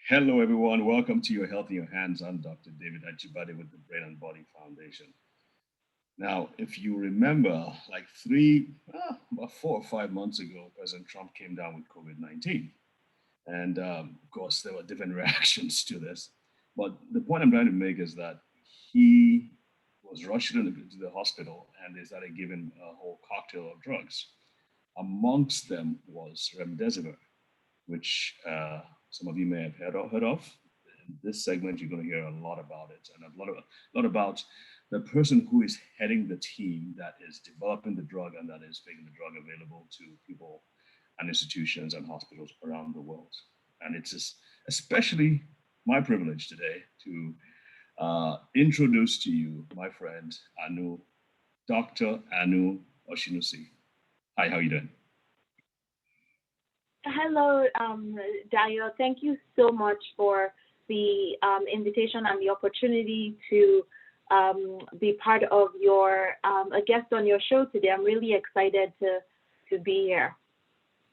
Hello, everyone. Welcome to Your Health in Your Hands. I'm Dr. David Achibade with the Brain and Body Foundation. Now, if you remember, like about 4 or 5 months ago, President Trump came down with COVID 19. And of course, there were different reactions to this. But the point I'm trying to make is that he was rushed into the hospital and they started giving a whole cocktail of drugs. Amongst them was remdesivir, which some of you may have heard of. In this segment, you're going to hear a lot about it and a lot about the person who is heading the team that is developing the drug and that is making the drug available to people and institutions and hospitals around the world. And it's especially my privilege today to introduce to you my friend Anu, Dr. Anu Osinusi. Hi, how are you doing? Hello, Dayo. Thank you so much for the invitation and the opportunity to be part of a guest on your show today. I'm really excited to be here.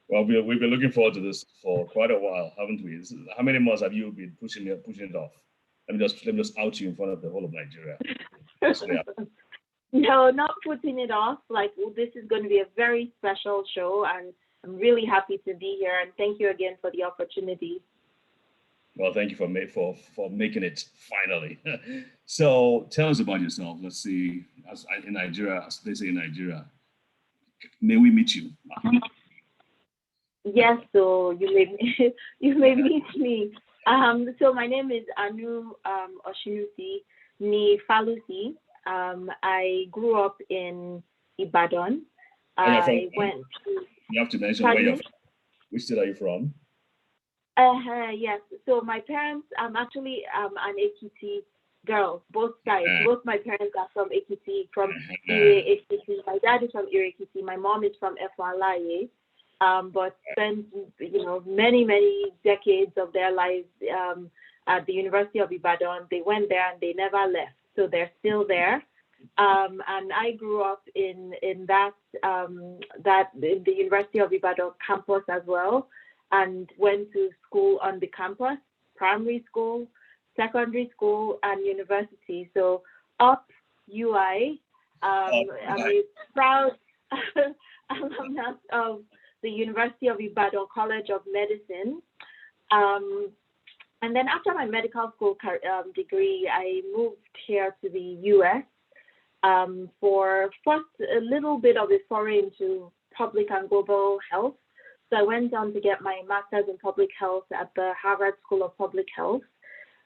Well, we've been looking forward to this for quite a while, haven't we? How many months have you been pushing it off? Let me just out you in front of the whole of Nigeria. No, not putting it off. This is going to be a very special show, and I'm really happy to be here. And thank you again for the opportunity. Well, thank you for making it finally. So tell us about yourself. Let's see. As they say in Nigeria, may we meet you? Yes, so you may meet me. So my name is Anu Osinusi Ni Falusi. I grew up in Ibadan. I went to. You have to mention where you're from. Which state are you from? Yes. So my parents, I'm actually an Ekiti girl, both sides. Both my parents are from Ekiti, from Ire Ekiti. My dad is from Ire Ekiti. My mom is from Efwalaye. But spent many decades of their lives at the University of Ibadan. They went there and they never left, so they're still there. And I grew up in that in the University of Ibadan campus as well, and went to school on the campus, primary school, secondary school, and university. So up UI, I'm a proud alumnus of the University of Ibadan College of Medicine. And then after my medical school degree, I moved here to the US for first a little bit of a foray into public and global health. So I went on to get my master's in public health at the Harvard School of Public Health,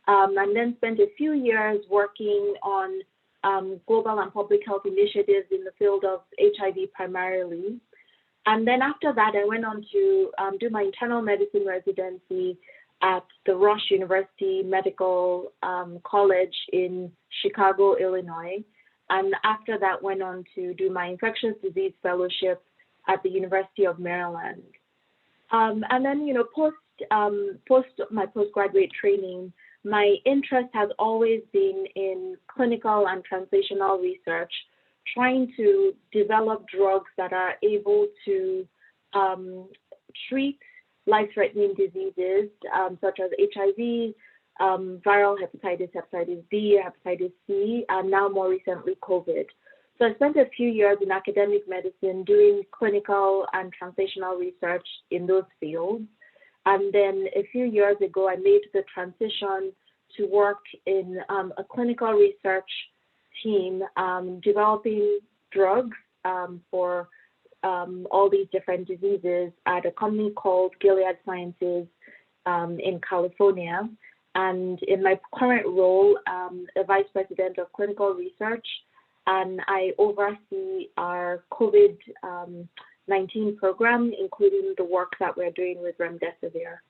and then spent a few years working on global and public health initiatives in the field of HIV primarily. And then after that, I went on to do my internal medicine residency at the Rush University Medical College in Chicago, Illinois. And after that, went on to do my infectious disease fellowship at the University of Maryland. And then, post my postgraduate training, my interest has always been in clinical and translational research, trying to develop drugs that are able to treat life-threatening diseases such as HIV, viral hepatitis, hepatitis B, hepatitis C, and now more recently COVID. So I spent a few years in academic medicine doing clinical and translational research in those fields. And then a few years ago, I made the transition to work in a clinical research team developing drugs for all these different diseases at a company called Gilead Sciences in California. And in my current role, a vice president of clinical research, and I oversee our COVID-19 program, including the work that we're doing with Remdesivir.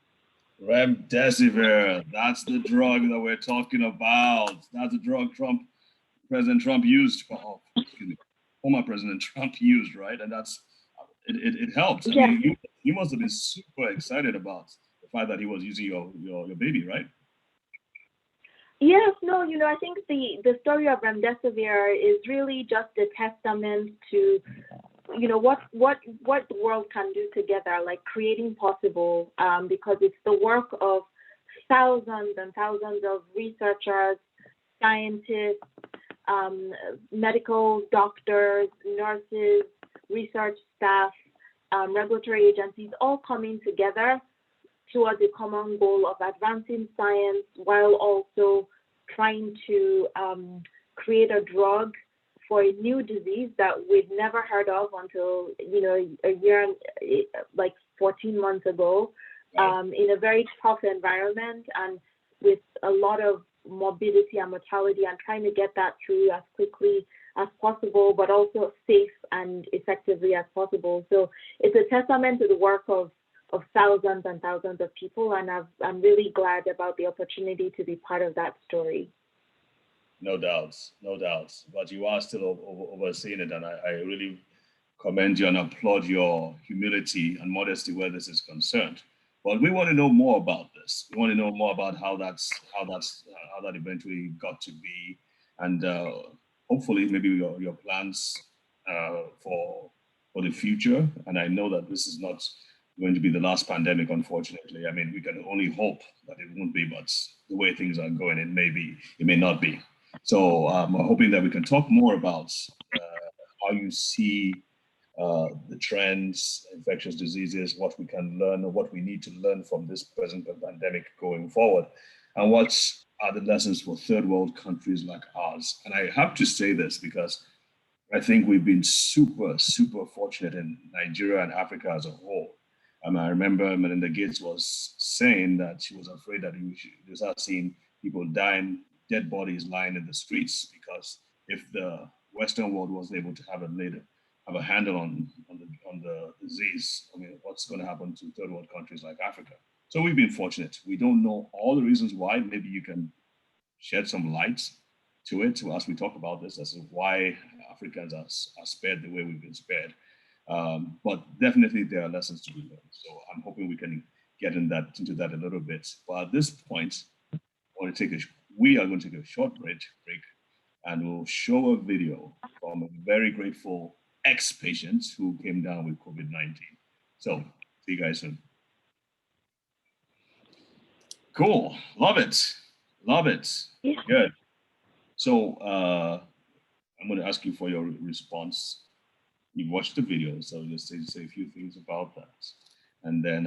Remdesivir, that's the drug that we're talking about. That's the drug President Trump used. Former President Trump used, right? And it helped. Yeah. I mean, you must have been super excited about the fact that he was using your baby, right? Yes, no, I think the story of Remdesivir is really just a testament to, what the world can do together, like creating possible, because it's the work of thousands and thousands of researchers, scientists, medical doctors, nurses, research staff, regulatory agencies, all coming together towards a common goal of advancing science while also trying to create a drug for a new disease that we'd never heard of until, a year, like 14 months ago, in a very tough environment and with a lot of morbidity and mortality, and trying to get that through as quickly as possible, but also safe and effectively as possible. So it's a testament to the work of thousands and thousands of people, and I'm really glad about the opportunity to be part of that story. No doubts, no doubts. But you are still overseeing it, and I really commend you and applaud your humility and modesty where this is concerned. But we want to know more about this. We want to know more about how that eventually got to be, and hopefully maybe your plans for the future. And I know that this is not going to be the last pandemic, unfortunately. I mean, we can only hope that it won't be, but the way things are going, it may be, it may not be. So I'm hoping that we can talk more about how you see the trends, infectious diseases, what we can learn or what we need to learn from this present pandemic going forward, and what are the lessons for third world countries like ours. And I have to say this because I think we've been super, super fortunate in Nigeria and Africa as a whole. I remember Melinda Gates was saying that she was afraid that we start seeing people dying, dead bodies lying in the streets, because if the Western world wasn't able to have a handle on the disease, I mean, what's going to happen to third world countries like Africa? So we've been fortunate. We don't know all the reasons why. Maybe you can shed some light to it as we talk about this, as to why Africans are spared the way we've been spared. But definitely there are lessons to be learned. So I'm hoping we can get into that a little bit. But at this point, we are going to take a short break, and we'll show a video from a very grateful ex-patient who came down with COVID-19. So see you guys soon. Cool, love it. Yeah. Good. So I'm going to ask you for your response. You watched the video, so just say a few things about that, and then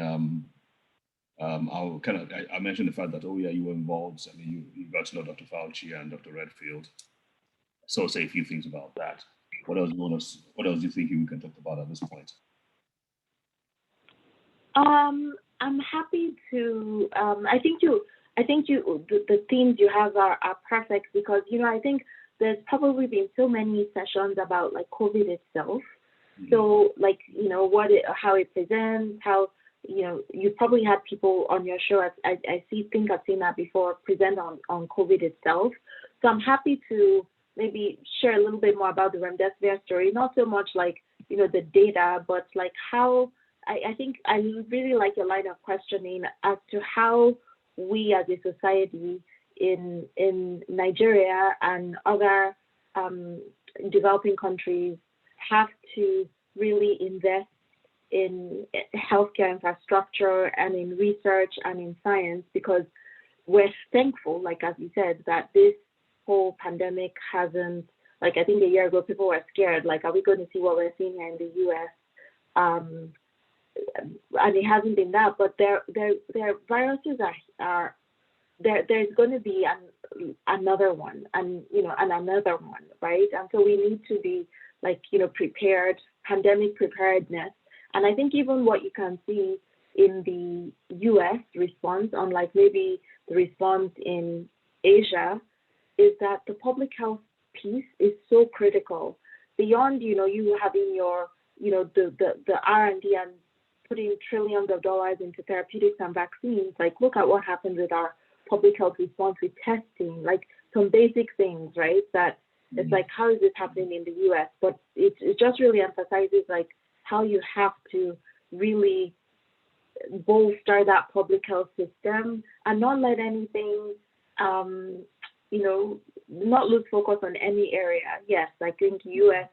I mentioned the fact that you were involved. I mean, you got to know Dr. Fauci and Dr. Redfield, so say a few things about that. What else do you think we can talk about at this point? I'm happy to. I think the themes you have are perfect, because I think there's probably been so many sessions about like COVID itself. So like, how it presents, how, you probably had people on your show, I think I've seen that before, present on COVID itself. So I'm happy to maybe share a little bit more about the Remdesivir story, not so much like, the data, but like how, I think I really like your line of questioning as to how we as a society in Nigeria and other developing countries have to really invest in healthcare infrastructure and in research and in science, because we're thankful, like as you said, that this whole pandemic hasn't, like I think a year ago people were scared, like are we going to see what we're seeing here in the US? And it hasn't been that, but their viruses are there's going to be another one, and and another one, right? And so we need to be like prepared, pandemic preparedness. And I think even what you can see in the US response, unlike maybe the response in Asia, is that the public health piece is so critical. Beyond you having your the R&D and putting trillions of dollars into therapeutics and vaccines, like look at what happened with our public health response with testing, like some basic things, right? That it's like, how is this happening in the US? But it just really emphasizes like how you have to really bolster that public health system and not let anything, not lose focus on any area. Yes, I think US,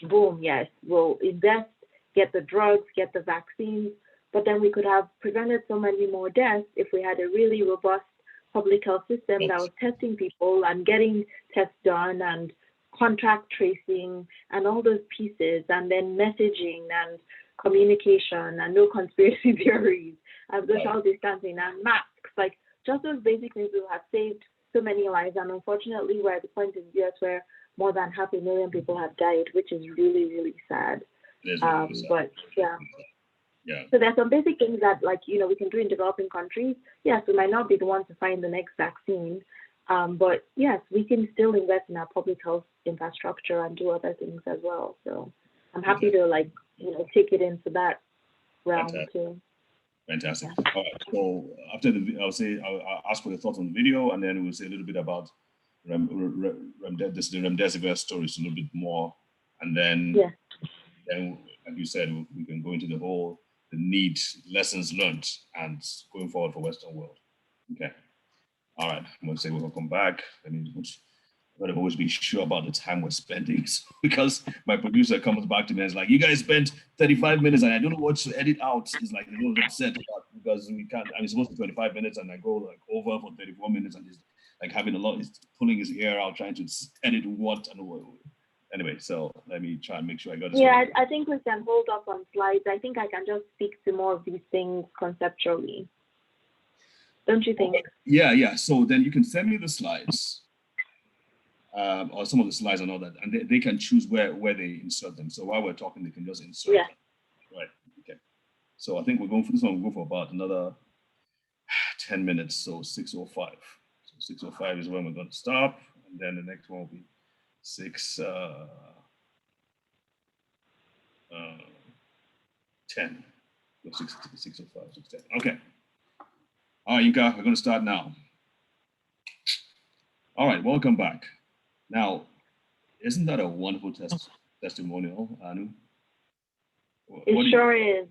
boom, yes, we'll invest, get the drugs, get the vaccines, but then we could have prevented so many more deaths if we had a really robust public health system that was testing people and getting tests done and contact tracing and all those pieces, and then messaging and communication and no conspiracy theories and social distancing and masks. Like, just those basic things will have saved so many lives. And unfortunately, we're at the point in the US where more than 500,000 people have died, which is really, really sad. It is really sad. But yeah. Yeah. So there's some basic things that, like, we can do in developing countries. Yes, we might not be the ones to find the next vaccine, but yes, we can still invest in our public health infrastructure and do other things as well. So I'm happy to take it into that realm too. Fantastic. All right. So after I'll ask for the thoughts on the video, and then we'll say a little bit about the Remdesivir stories a little bit more, and then like you said, we can go into the need, lessons learned, and going forward for Western world. Okay. All right. I'm going to say we'll come back. I've always been sure about the time we're spending, because my producer comes back to me and is like, you guys spent 35 minutes and I don't know what to edit out. He's like a little upset because we can't, I'm supposed to be 25 minutes and I go like over for 34 minutes and he's like having he's pulling his hair out trying to edit what and what. Anyway, so let me try and make sure I got this. Yeah, I think we can hold up on slides. I think I can just speak to more of these things conceptually. Don't you think? Okay. Yeah. So then you can send me the slides. Or some of the slides and all that, and they can choose where they insert them. So while we're talking, they can just insert them. Right. Okay. So I think we're going for this one. We'll go for about another 10 minutes. So 6:05. So 6:05 is when we're going to stop, and then the next one will be 10. 6:05, 6:10. Okay. All right, Yinka, we're going to start now. All right, welcome back. Now, isn't that a wonderful testimonial, Anu? It sure is.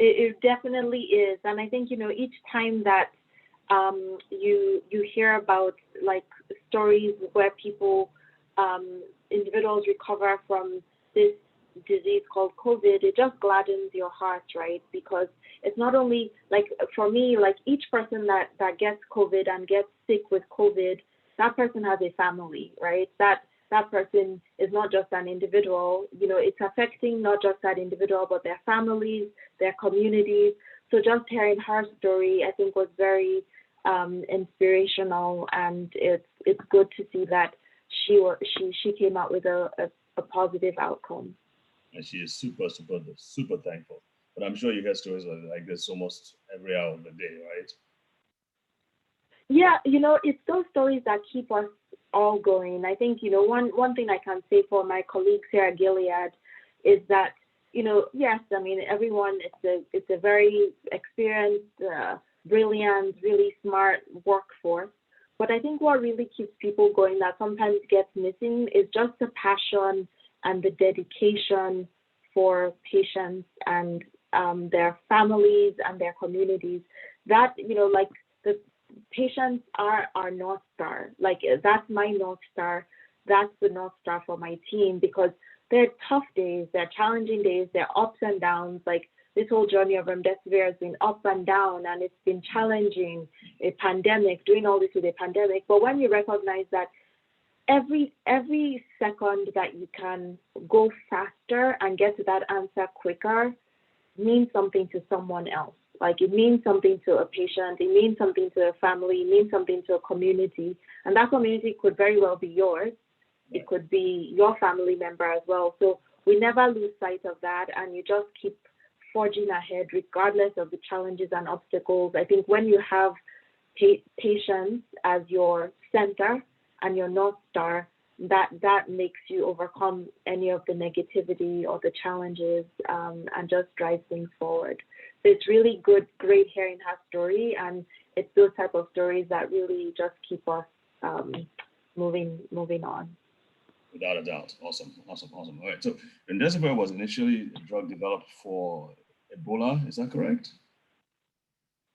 It definitely is. And I think, each time that you hear about like stories where people, individuals recover from this disease called COVID, it just gladdens your heart, right? Because it's not only like, for me, like each person that gets COVID and gets sick with COVID, that person has a family, right? That person is not just an individual, it's affecting not just that individual, but their families, their communities. So just hearing her story, I think, was very inspirational, and it's good to see that she came out with a positive outcome. And she is super, super, super thankful. But I'm sure you hear stories like this almost every hour of the day, right? Yeah, it's those stories that keep us all going. I think, one thing I can say for my colleagues here at Gilead is that, yes, I mean, everyone, it's a very experienced, brilliant, really smart workforce. But I think what really keeps people going that sometimes gets missing is just the passion and the dedication for patients and their families and their communities. That, like the patients are our North Star. Like, that's my North Star. That's the North Star for my team, because they're tough days, they're challenging days, they're ups and downs. Like, this whole journey of Remdesivir has been up and down, and it's been challenging, a pandemic, doing all this with a pandemic. But when you recognize that every second that you can go faster and get to that answer quicker means something to someone else. Like, it means something to a patient, it means something to a family, it means something to a community. And that community could very well be yours. It could be your family member as well. So we never lose sight of that, and you just keep forging ahead regardless of the challenges and obstacles. I think when you have patients as your center and your North Star, that makes you overcome any of the negativity or the challenges, and just drive things forward. So it's really great hearing her story, and it's those type of stories that really just keep us moving on. Without a doubt. Awesome. All right. So Remdesivir was initially a drug developed for Ebola. Is that correct?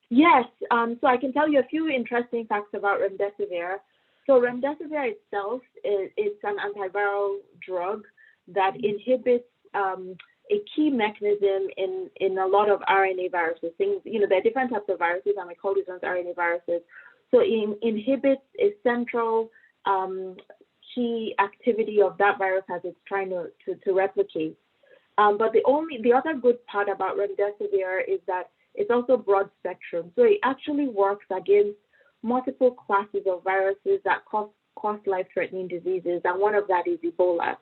Yes. So I can tell you a few interesting facts about Remdesivir. So Remdesivir itself, it's an antiviral drug that inhibits a a key mechanism in a lot of RNA viruses. Things, there are different types of viruses, and we call these ones RNA viruses. So it inhibits a central key activity of that virus as it's trying to replicate. But the other good part about remdesivir is that it's also broad spectrum. So it actually works against multiple classes of viruses that cause life-threatening diseases, and one of that is Ebola.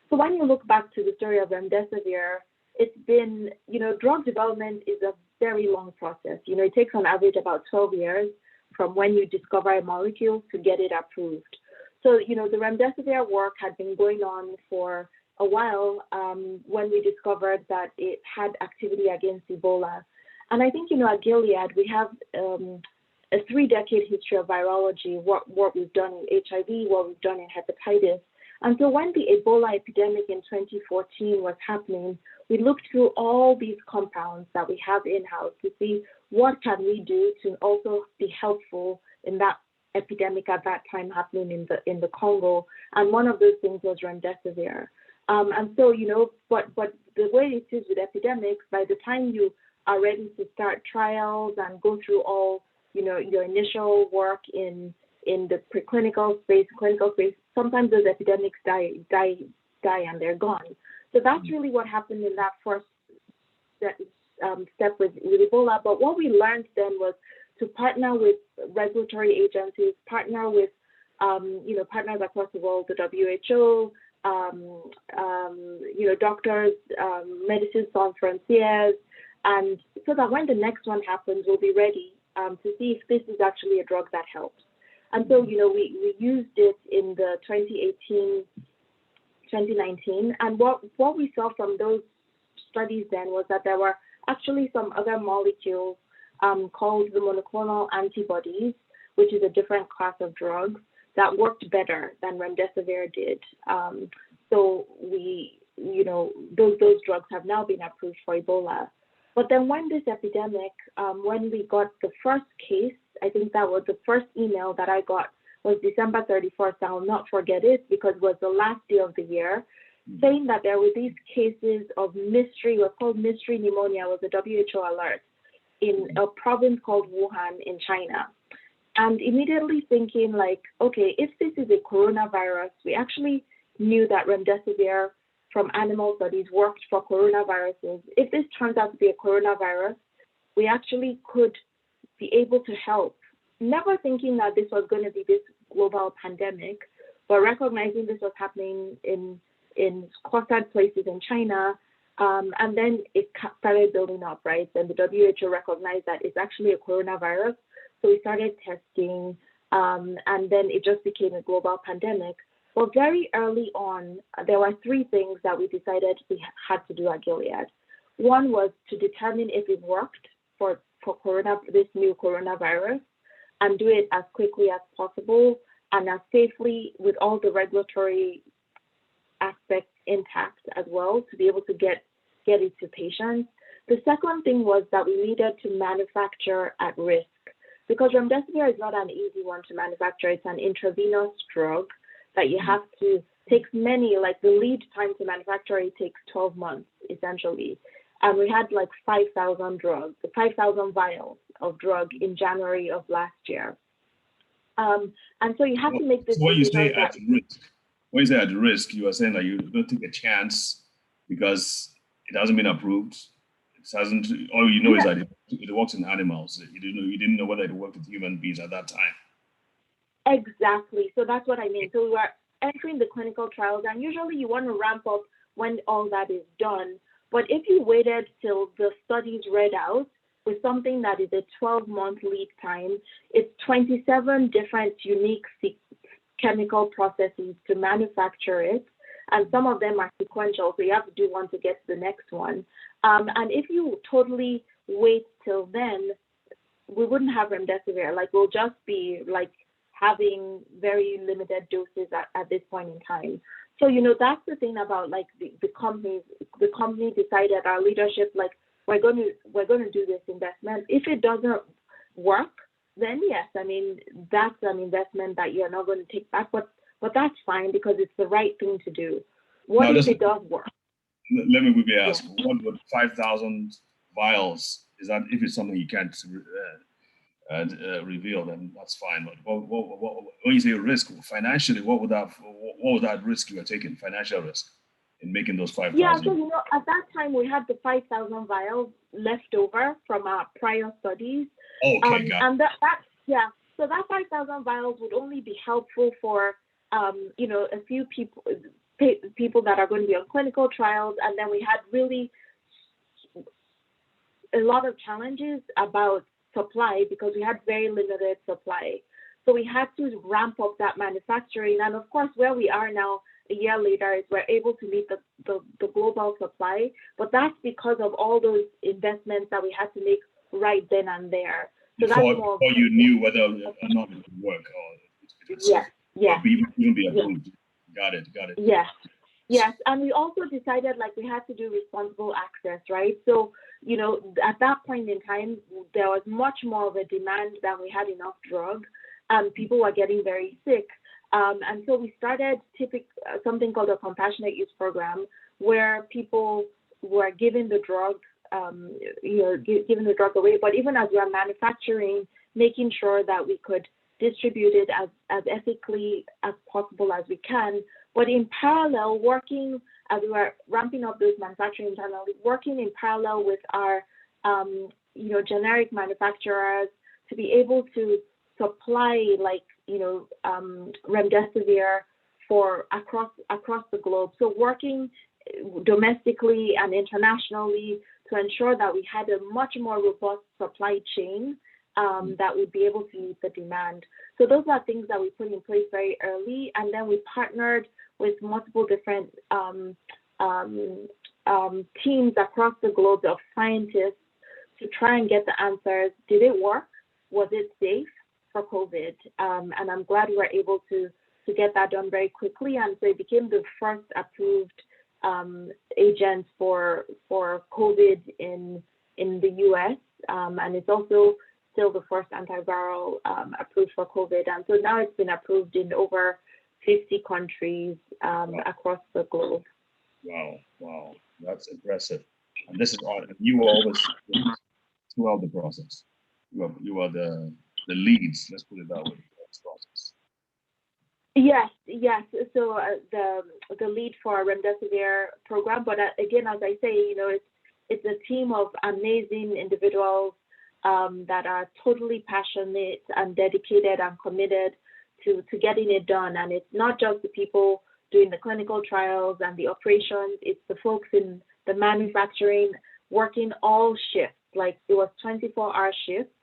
So when you look back to the story of remdesivir, it's been, drug development is a very long process. It takes on average about 12 years from when you discover a molecule to get it approved. So, the remdesivir work had been going on for a while when we discovered that it had activity against Ebola. And I think, at Gilead, we have a 3-decade history of virology, what we've done in HIV, what we've done in hepatitis. And so when the Ebola epidemic in 2014 was happening, we looked through all these compounds that we have in-house to see what can we do to also be helpful in that epidemic at that time happening in the Congo. And one of those things was remdesivir. And so, but the way it is with epidemics, by the time you are ready to start trials and go through all, your initial work in the preclinical space, clinical space, sometimes those epidemics die and they're gone. So that's really what happened in that first step with Ebola. But what we learned then was to partner with regulatory agencies, partner with, partners across the world, the WHO, doctors, Medicine Sans Frontières, and so that when the next one happens, we'll be ready to see if this is actually a drug that helps. And so, we used it in the 2018, 2019, and what we saw from those studies then was that there were actually some other molecules called the monoclonal antibodies, which is a different class of drugs that worked better than remdesivir did. So those drugs have now been approved for Ebola. But then when this epidemic, when we got the first case, I think that was the first email that I got was December 31st. I will not forget it because it was the last day of the year, saying that there were these cases of what's called mystery pneumonia, was a WHO alert in a province called Wuhan in China. And immediately thinking like, okay, if this is a coronavirus, we actually knew that remdesivir from animal studies worked for coronaviruses. If this turns out to be a coronavirus, we actually could be able to help. Never thinking that this was going to be this global pandemic, but recognizing this was happening in clustered places in China, and then it started building up, right? And the WHO recognized that it's actually a coronavirus, so we started testing, and then it just became a global pandemic. But very early on, there were 3 things that we decided we had to do at Gilead. One was to determine if it worked for this new coronavirus, and do it as quickly as possible and as safely with all the regulatory aspects intact as well to be able to get it to patients. The second thing was that we needed to manufacture at risk because remdesivir is not an easy one to manufacture. It's an intravenous drug that you have to take the lead time to manufacture it takes 12 months essentially. And we had 5,000 vials of drug in January of last year. And so you have to make this. So when you say at risk, you are saying that you don't take a chance because it hasn't been approved. It hasn't. All you know is that it works in animals. You didn't know whether it worked with human beings at that time. Exactly. So that's what I mean. So we were entering the clinical trials, and usually you want to ramp up when all that is done. But if you waited till the studies read out with something that is a 12-month lead time, it's 27 different unique chemical processes to manufacture it. And some of them are sequential, so you have to do one to get to the next one. And if you totally wait till then, we wouldn't have remdesivir. We'll just be having very limited doses at this point in time. So, that's the thing about the company. The company decided, our leadership, we're going to do this investment. If it doesn't work, then yes, I mean, that's an investment that you're not going to take back, but that's fine because it's the right thing to do. What if it does work? let me quickly ask, what would 5,000 vials, is that, if it's something you can't reveal, then that's fine. But when you say risk financially, what would that risk you are taking, financial risk, in making those 5,000? Yeah, so at that time we had the 5,000 vials left over from our prior studies. Okay, got and so that 5,000 vials would only be helpful for a few people that are going to be on clinical trials, and then we had really a lot of challenges about supply because we had very limited supply. So we had to ramp up that manufacturing, and of course, where we are now a year later is we're able to meet the global supply, but that's because of all those investments that we had to make right then and there. So before you knew whether or not it would work, or it would even be approved. Got it. Yes, and we also decided we had to do responsible access, right? So, at that point in time, there was much more of a demand than we had enough drug, and people were getting very sick. And so we started something called a compassionate use program, where people were given the drug, giving the drug away. But even as we are manufacturing, making sure that we could distribute it as ethically as possible as we can. But in parallel, working as we were ramping up those manufacturing internally, working in parallel with our, generic manufacturers to be able to supply Remdesivir for across the globe. So working domestically and internationally to ensure that we had a much more robust supply chain that would be able to meet the demand. So those are things that we put in place very early, and then we partnered with multiple different teams across the globe of scientists to try and get the answers. Did it work? Was it safe for COVID? And I'm glad we were able to get that done very quickly, and so it became the first approved agent for COVID in the US, and it's also still the first antiviral approved for COVID. And so now it's been approved in over 50 countries across the globe. Wow, that's impressive. And this is you were always throughout the process. You are the leads. Let's put it that way. This process. Yes. So the lead for our Remdesivir program, but again, as I say, it's a team of amazing individuals that are totally passionate and dedicated and committed to getting it done. And it's not just the people doing the clinical trials and the operations, it's the folks in the manufacturing working all shifts. It was 24-hour shifts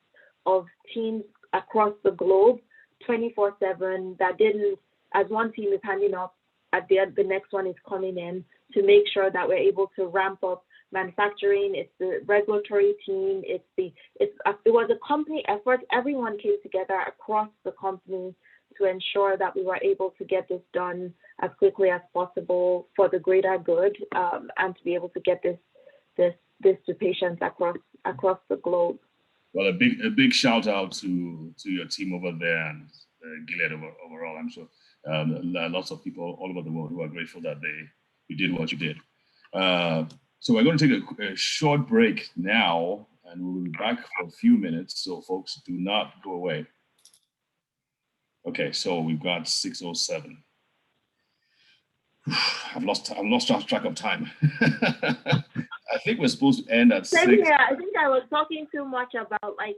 of teams across the globe, 24/7, that didn't, as one team is handing up, at the end, the next one is coming in to make sure that we're able to ramp up manufacturing. It's the regulatory team. It was a company effort. Everyone came together across the company to ensure that we were able to get this done as quickly as possible for the greater good, and to be able to get this to patients across the globe. Well, a big shout out to your team over there and Gilead overall. I'm sure lots of people all over the world who are grateful that you did what you did. So we're going to take a short break now, and we'll be back for a few minutes. So folks, do not go away. Okay, so we've got 6:07. I've lost track of time. I think we're supposed to end at 6. Yeah, I think I was talking too much about I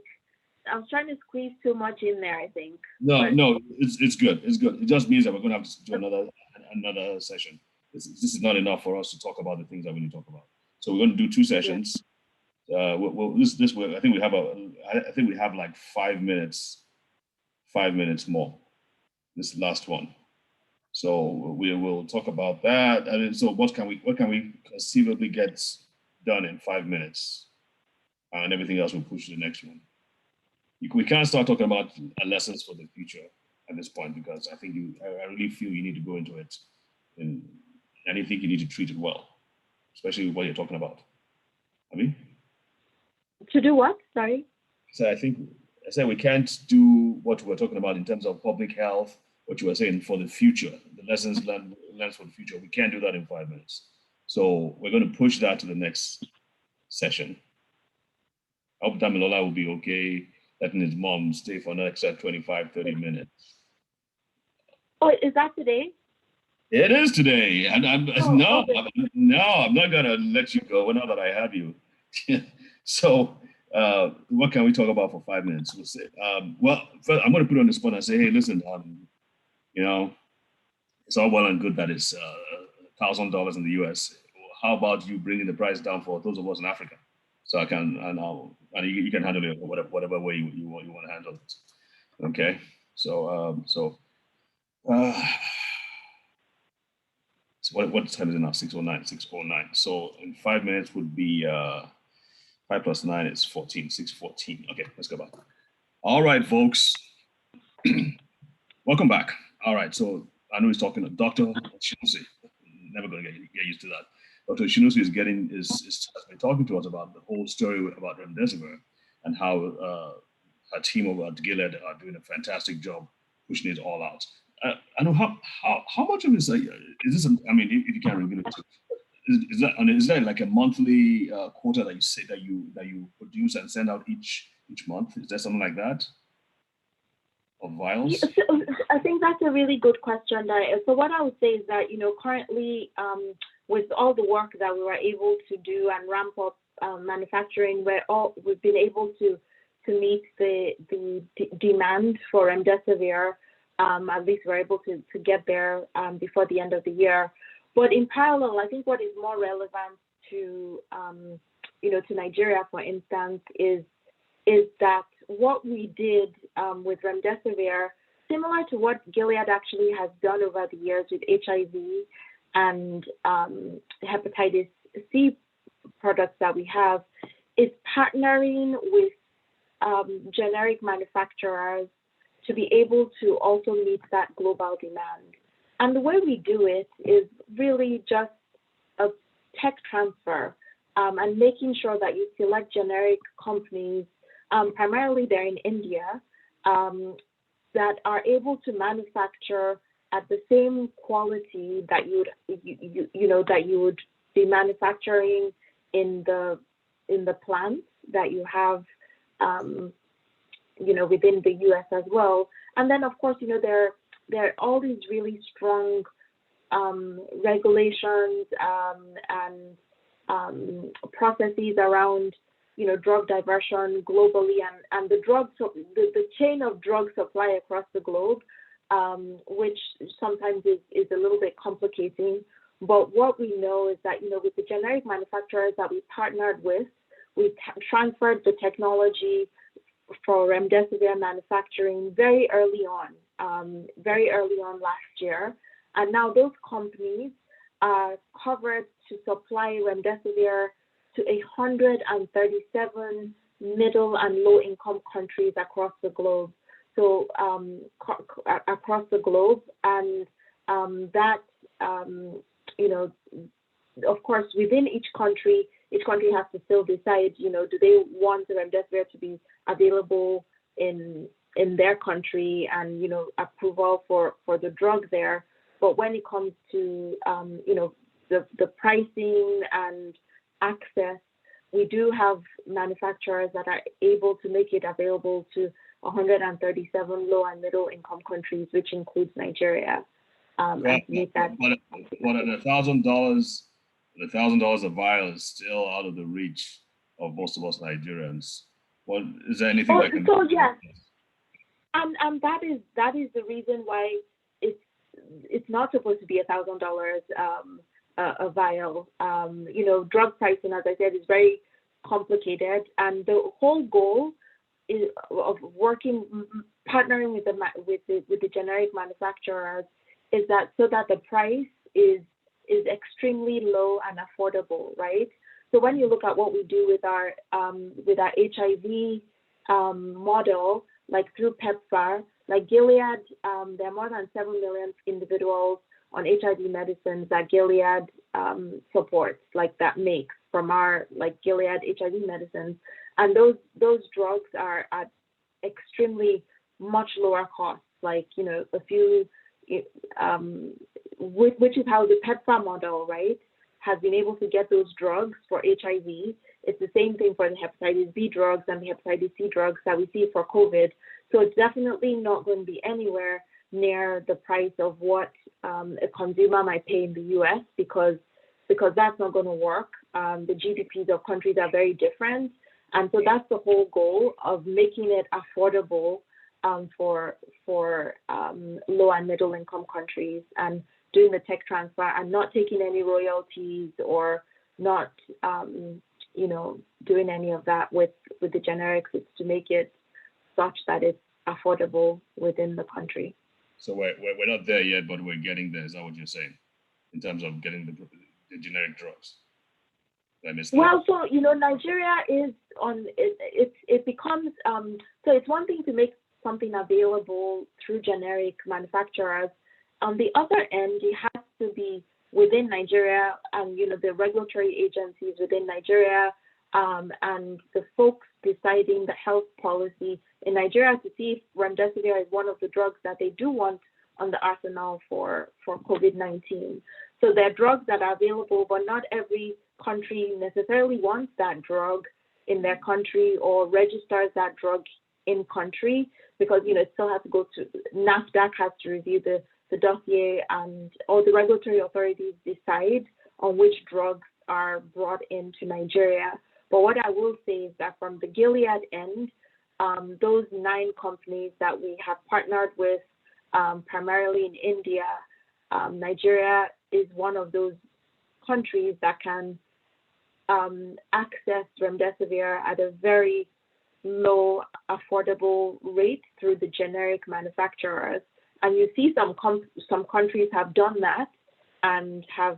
was trying to squeeze too much in there, I think. No, it's good. It's good. It just means that we're going to have to do another session. This is not enough for us to talk about the things that we need to talk about. So we're going to do 2 sessions. Yeah. This way, I think we have like 5 minutes. 5 minutes more. This last one. So we will talk about that. And so what can we conceivably get done in 5 minutes, and everything else we'll push to the next one. We can't start talking about lessons for the future at this point, because I really feel you need to go into it, and I think you need to treat it well, especially what you're talking about. To do what? Sorry. So I said we can't do what we're talking about in terms of public health, what you were saying for the future, the lessons learned for the future. We can't do that in 5 minutes. So we're going to push that to the next session. I hope Damilola will be okay letting his mom stay for an extra 25, 30 minutes. Oh, is that today? It is today. And I'm not going to let you go now that I have you. So what can we talk about for 5 minutes? We'll say, well, first, I'm going to put on the spot and say, hey, listen, you know, it's all well and good that it's $1,000 in the US. How about you bringing the price down for those of us in Africa? So I can, and you can handle it whatever way you want to handle it. Okay. So, so what time is it now? 6:09, 6:09. So in 5 minutes would be 5 plus 9 is 14, 6:14. Okay, let's go back. All right, folks. Welcome back. All right, so I know he's talking to Dr. Osinusi. Never going to get used to that. Dr. Osinusi has been talking to us about the whole story about Remdesivir and how her team over at Gilead are doing a fantastic job pushing it all out. I know how much of this is this? I mean, if you can't reveal it, is that like a monthly quota that you say that you produce and send out each month? Is there something like that? Of vials? So I think that's a really good question. So what I would say is that, currently with all the work that we were able to do and ramp up manufacturing, we've been able to meet the demand for Remdesivir. At least we're able to get there before the end of the year. But in parallel, I think what is more relevant to to Nigeria, for instance, is that what we did with Remdesivir, similar to what Gilead actually has done over the years with HIV and hepatitis C products that we have, is partnering with generic manufacturers to be able to also meet that global demand. And the way we do it is really just a tech transfer and making sure that you select generic companies, primarily they're in India, that are able to manufacture at the same quality that you would be manufacturing in the plants that you have within the US as well. And then of course, there are all these really strong regulations and processes around drug diversion globally and the chain of drug supply across the globe, which sometimes is a little bit complicating. But what we know is that with the generic manufacturers that we partnered with, we transferred the technology for Remdesivir manufacturing very early on last year. And now those companies are covered to supply Remdesivir to 137 middle and low income countries across the globe. So across the globe, and of course, within each country has to still decide, do they want the Remdesivir to be available in their country and, approval for the drug there. But when it comes to, the pricing and access, we do have manufacturers that are able to make it available to 137 low and middle income countries, which includes Nigeria. But at $1,000 a vial is still out of the reach of most of us Nigerians. What is there anything that can? So yes, and that is the reason why it's not supposed to be $1,000 a vial. Drug pricing, as I said, is very complicated, and the whole goal is of partnering with the generic manufacturers is that so that the price is extremely low and affordable, right? So when you look at what we do with our HIV model, like through PEPFAR, like Gilead, there are more than 7 million individuals on HIV medicines that Gilead supports, like that makes from our Gilead HIV medicines, and those drugs are at extremely much lower costs, a few, which is how the PEPFAR model, right? has been able to get those drugs for HIV. It's the same thing for the hepatitis B drugs and the hepatitis C drugs that we see for COVID. So it's definitely not going to be anywhere near the price of what a consumer might pay in the US because that's not going to work. The GDPs of countries are very different. And so that's the whole goal of making it affordable for low and middle income countries and doing the tech transfer and not taking any royalties or not, doing any of that with the generics. It's to make it such that it's affordable within the country. So we're not there yet, but we're getting there. Is that what you're saying? In terms of getting the generic drugs? Well, so, Nigeria is on, it becomes, so it's one thing to make something available through generic manufacturers. On the other end, it has to be within Nigeria and, the regulatory agencies within Nigeria and the folks deciding the health policy in Nigeria to see if Remdesivir is one of the drugs that they do want on the arsenal for COVID-19. So there are drugs that are available, but not every country necessarily wants that drug in their country or registers that drug in country because, it still has to go to NAFDAC, has to review the dossier, and all the regulatory authorities decide on which drugs are brought into Nigeria. But what I will say is that from the Gilead end, those 9 companies that we have partnered with, primarily in India, Nigeria is one of those countries that can access Remdesivir at a very low, affordable rate through the generic manufacturers. And you see some countries have done that and have,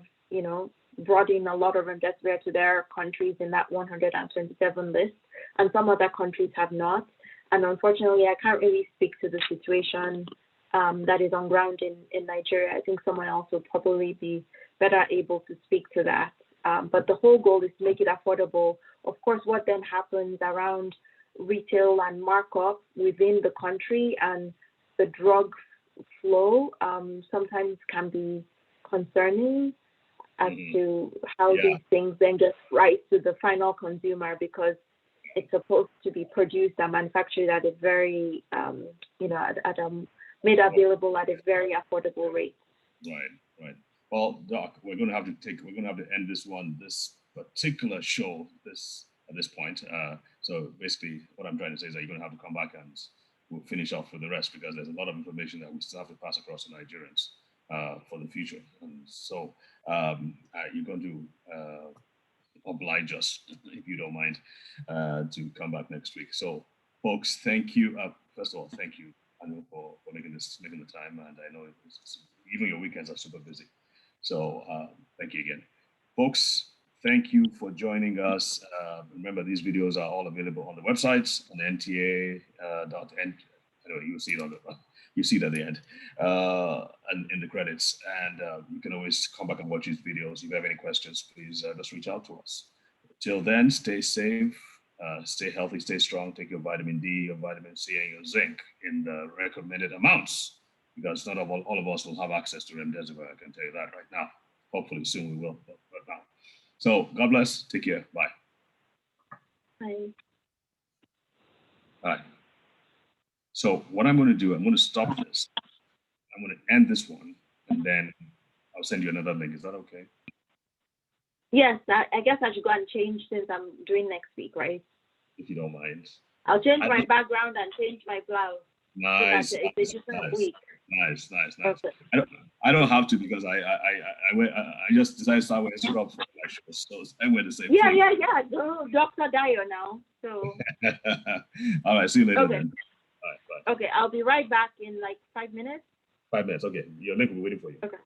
brought in a lot of Remdesivir to their countries in that 127 list, and some other countries have not. And unfortunately, I can't really speak to the situation that is on ground in Nigeria. I think someone else will probably be better able to speak to that. But the whole goal is to make it affordable. Of course, what then happens around retail and markup within the country and the drug flow sometimes can be concerning as to how these things then get right to the final consumer because it's supposed to be produced and manufactured at a very, made available at a very affordable rate. Right. Well, Doc, we're going to have to end this particular show at this point. So basically, what I'm trying to say is that you're going to have to come back and we'll finish off with the rest because there's a lot of information that we still have to pass across to Nigerians for the future. And so you're going to oblige us, if you don't mind, to come back next week. So, folks, thank you. First of all, thank you, Anu, for making the time. And I know even your weekends are super busy. So thank you again. Folks, thank you for joining us. Remember, these videos are all available on the websites, on the nta.n. You see it at the end and in the credits. And you can always come back and watch these videos. If you have any questions, please just reach out to us. Till then, stay safe, stay healthy, stay strong. Take your vitamin D, your vitamin C, and your zinc in the recommended amounts, because not all of us will have access to Remdesivir. I can tell you that right now. Hopefully soon we will, but now. So God bless. Take care. Bye. Bye. All right. So what I'm going to do, I'm going to stop this. I'm going to end this one, and then I'll send you another link. Is that okay? Yes, I guess I should go and change since I'm doing next week, right? If you don't mind. I'll change my background and change my blouse. Nice. So it's a different week. Nice. Okay. I don't have to because I just decided to start wearing scrubs for lectures, so I wear the same thing. Yeah. No, Dr. Dio now. So. All right. See you later. Okay. Then. All right. Bye. Okay, I'll be right back in like 5 minutes. 5 minutes. Okay. Your link will be waiting for you. Okay.